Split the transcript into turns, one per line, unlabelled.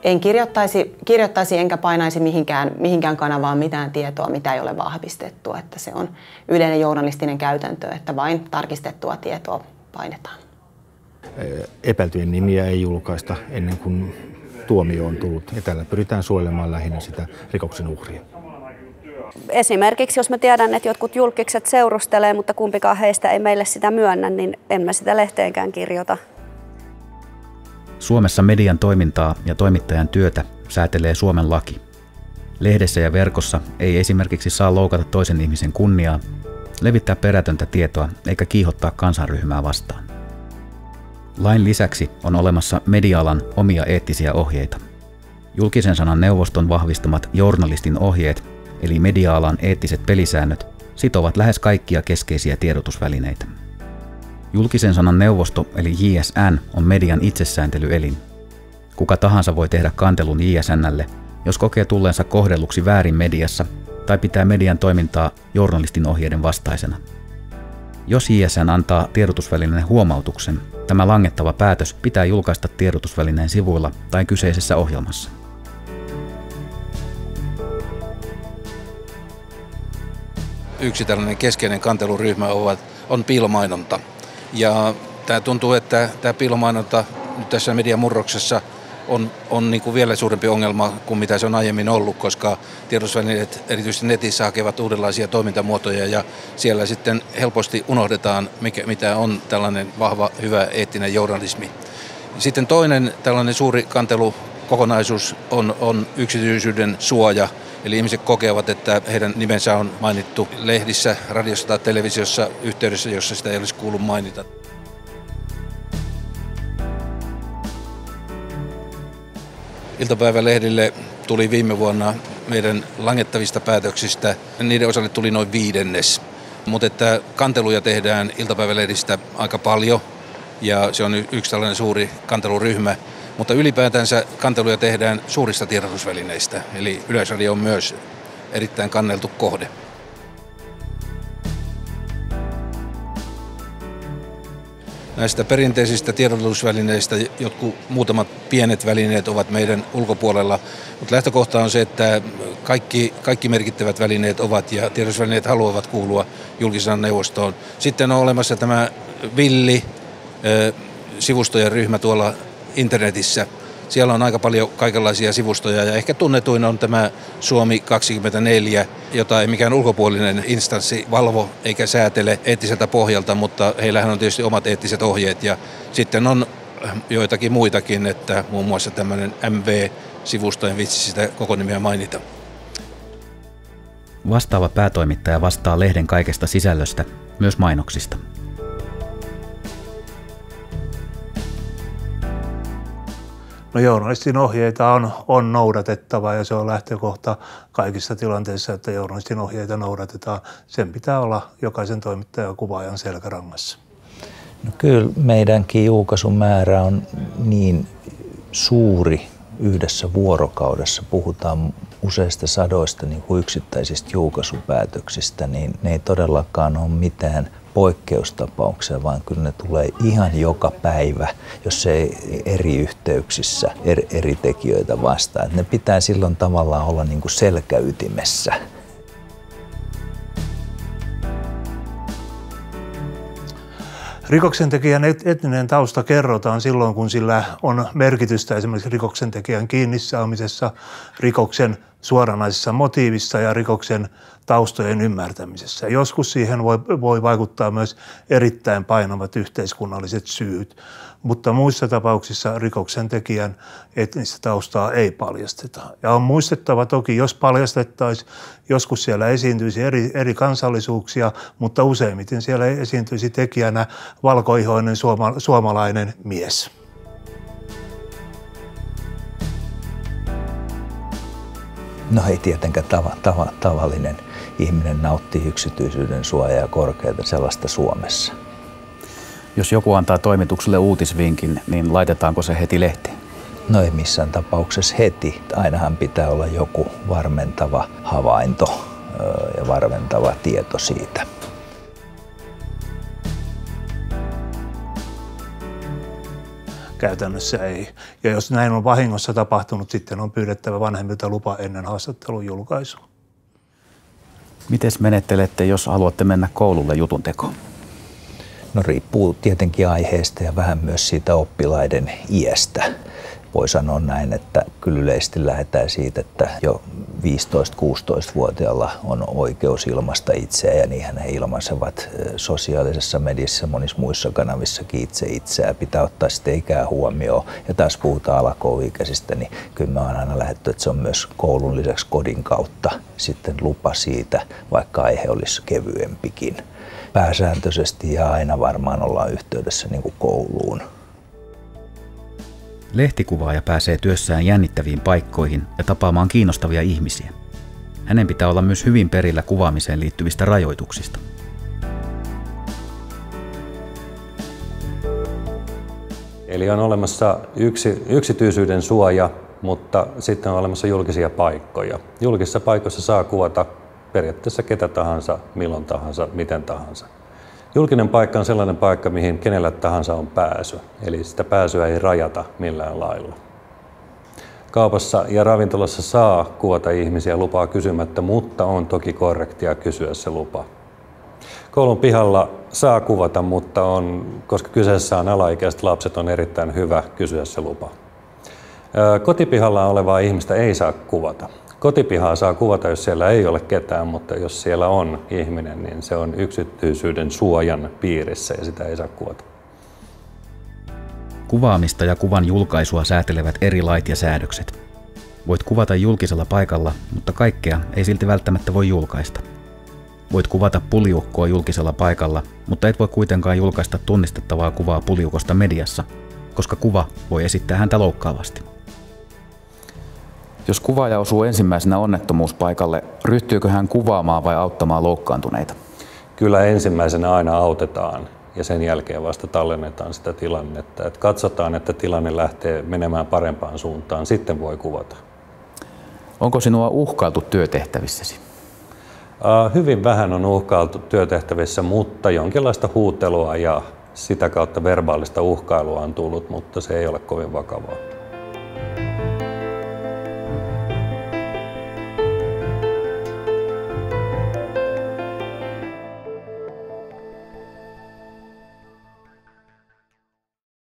En kirjoittaisi enkä painaisi mihinkään kanavaan mitään tietoa, mitä ei ole vahvistettu. Että se on yleinen journalistinen käytäntö, että vain tarkistettua tietoa painetaan.
Epäiltyjen nimiä ei julkaista ennen kuin tuomio on tullut. Ja tällä pyritään suojelemaan lähinnä sitä rikoksen uhria.
Esimerkiksi jos mä tiedän, että jotkut julkikset seurustelee, mutta kumpikaan heistä ei meille sitä myönnä, niin en mä sitä lehteenkään kirjoita.
Suomessa median toimintaa ja toimittajan työtä säätelee Suomen laki. Lehdessä ja verkossa ei esimerkiksi saa loukata toisen ihmisen kunniaa, levittää perätöntä tietoa eikä kiihottaa kansanryhmää vastaan. Lain lisäksi on olemassa media-alan omia eettisiä ohjeita. Julkisen sanan neuvoston vahvistamat journalistin ohjeet, eli media-alan eettiset pelisäännöt, sitovat lähes kaikkia keskeisiä tiedotusvälineitä. Julkisen sanan neuvosto, eli JSN, on median itsesääntelyelin. Kuka tahansa voi tehdä kantelun JSN:lle, jos kokee tulleensa kohdelluksi väärin mediassa tai pitää median toimintaa journalistin ohjeiden vastaisena. Jos JSN antaa tiedotusvälineen huomautuksen, tämä langettava päätös pitää julkaista tiedotusvälineen sivuilla tai kyseisessä ohjelmassa.
Yksi tällainen keskeinen kanteluryhmä on piilomainonta. Ja tämä tuntuu, että tämä piilomainonta nyt tässä median murroksessa on niin kuin vielä suurempi ongelma kuin mitä se on aiemmin ollut, koska tiedotusvälineet erityisesti netissä hakevat uudenlaisia toimintamuotoja ja siellä sitten helposti unohdetaan, mitä on tällainen vahva, hyvä eettinen journalismi. Sitten toinen tällainen suuri kantelukokonaisuus on yksityisyyden suoja. Eli ihmiset kokevat, että heidän nimensä on mainittu lehdissä, radiossa tai televisiossa yhteydessä, jossa sitä ei olisi kuullut mainita. Iltapäivälehdille tuli viime vuonna meidän langettavista päätöksistä, niiden osalle tuli noin 1/5. Mutta että kanteluja tehdään iltapäivälehdistä aika paljon ja se on yksi tällainen suuri kanteluryhmä. Mutta ylipäätänsä kanteluja tehdään suurista tiedotusvälineistä, eli Yleisradio on myös erittäin kanneltu kohde. Näistä perinteisistä tiedotusvälineistä jotkut muutamat pienet välineet ovat meidän ulkopuolella, mutta lähtökohta on se, että kaikki merkittävät välineet ovat ja tiedotusvälineet haluavat kuulua julkisen neuvostoon. Sitten on olemassa tämä villi sivustojen ryhmä tuolla internetissä. Siellä on aika paljon kaikenlaisia sivustoja ja ehkä tunnetuin on tämä Suomi 24, jota ei mikään ulkopuolinen instanssi valvo eikä säätele eettiseltä pohjalta, mutta heillähän on tietysti omat eettiset ohjeet ja sitten on joitakin muitakin, että muun muassa tämmöinen MV-sivusto, en vitsi sitä koko nimeä mainita.
Vastaava päätoimittaja vastaa lehden kaikesta sisällöstä, myös mainoksista.
No journalistin ohjeita on noudatettava ja se on lähtökohta kaikissa tilanteissa, että journalistin ohjeita noudatetaan. Sen pitää olla jokaisen toimittajan kuvaajan selkärangassa.
No kyllä meidänkin julkaisumäärä on niin suuri yhdessä vuorokaudessa. Puhutaan useista sadoista niin kuin yksittäisistä julkaisupäätöksistä, niin ne ei todellakaan ole mitään poikkeustapauksia, vaan kyllä ne tulee ihan joka päivä, jos ei eri yhteyksissä eri tekijöitä vastaan. Et ne pitää silloin tavallaan olla niin kuin selkäytimessä.
Rikoksentekijän etninen tausta kerrotaan silloin, kun sillä on merkitystä esimerkiksi rikoksentekijän kiinni saamisessa, rikoksen suoranaisessa motiivissa ja rikoksen taustojen ymmärtämisessä. Joskus siihen voi vaikuttaa myös erittäin painavat yhteiskunnalliset syyt, mutta muissa tapauksissa rikoksentekijän etnistä taustaa ei paljasteta. Ja on muistettava toki, jos paljastettaisiin, joskus siellä esiintyisi eri kansallisuuksia, mutta useimmiten siellä esiintyisi tekijänä valkoihoinen suomalainen mies.
No ei tietenkään tavallinen ihminen nauttii yksityisyyden suojaa korkeata sellaista Suomessa.
Jos joku antaa toimitukselle uutisvinkin, niin laitetaanko se heti lehteen?
No ei missään tapauksessa heti. Ainahan pitää olla joku varmentava havainto ja varmentava tieto siitä.
käytännössä ei. Ja jos näin on vahingossa tapahtunut, sitten on pyydettävä vanhemmilta lupa ennen haastattelun julkaisua.
Miten menettelette, jos haluatte mennä koululle jutuntekoon?
No riippuu tietenkin aiheesta ja vähän myös siitä oppilaiden iästä. Voi sanoa näin, että kyllä yleisesti lähdetään siitä, että jo 15-16-vuotiaalla on oikeus ilmaista itseä ja niinhän he ilmaisevat sosiaalisessa mediassa ja monissa muissa kanavissakin itseään. Pitää ottaa sitten ikää huomioon ja taas puhutaan alakouluikäisistä, niin kyllä me on aina lähdetty, että se on myös koulun lisäksi kodin kautta sitten lupa siitä, vaikka aihe olisi kevyempikin. Pääsääntöisesti ja aina varmaan ollaan yhteydessä niin kuin kouluun.
Lehtikuvaaja pääsee työssään jännittäviin paikkoihin ja tapaamaan kiinnostavia ihmisiä. Hänen pitää olla myös hyvin perillä kuvaamiseen liittyvistä rajoituksista.
Eli on olemassa yksityisyyden suoja, mutta sitten on olemassa julkisia paikkoja. Julkisissa paikoissa saa kuvata periaatteessa ketä tahansa, milloin tahansa, miten tahansa. Julkinen paikka on sellainen paikka, mihin kenellä tahansa on pääsy, eli sitä pääsyä ei rajata millään lailla. Kaupassa ja ravintolassa saa kuvata ihmisiä lupaa kysymättä, mutta on toki korrektia kysyä se lupa. Koulun pihalla saa kuvata, mutta koska kyseessä on alaikäiset lapset, on erittäin hyvä kysyä se lupa. Kotipihalla olevaa ihmistä ei saa kuvata. Kotipihaa saa kuvata, jos siellä ei ole ketään, mutta jos siellä on ihminen, niin se on yksityisyyden suojan piirissä ja sitä ei saa kuvata.
Kuvaamista ja kuvan julkaisua säätelevät eri lait ja säädökset. Voit kuvata julkisella paikalla, mutta kaikkea ei silti välttämättä voi julkaista. Voit kuvata puliukkoa julkisella paikalla, mutta et voi kuitenkaan julkaista tunnistettavaa kuvaa puliukosta mediassa, koska kuva voi esittää häntä loukkaavasti. Jos kuvaaja osuu ensimmäisenä onnettomuuspaikalle, ryhtyykö hän kuvaamaan vai auttamaan loukkaantuneita?
Kyllä ensimmäisenä aina autetaan ja sen jälkeen vasta tallennetaan sitä tilannetta. Et katsotaan, että tilanne lähtee menemään parempaan suuntaan, sitten voi kuvata.
Onko sinua uhkailtu työtehtävissäsi?
Hyvin vähän on uhkailtu työtehtävissä, mutta jonkinlaista huutelua ja sitä kautta verbaalista uhkailua on tullut, mutta se ei ole kovin vakavaa.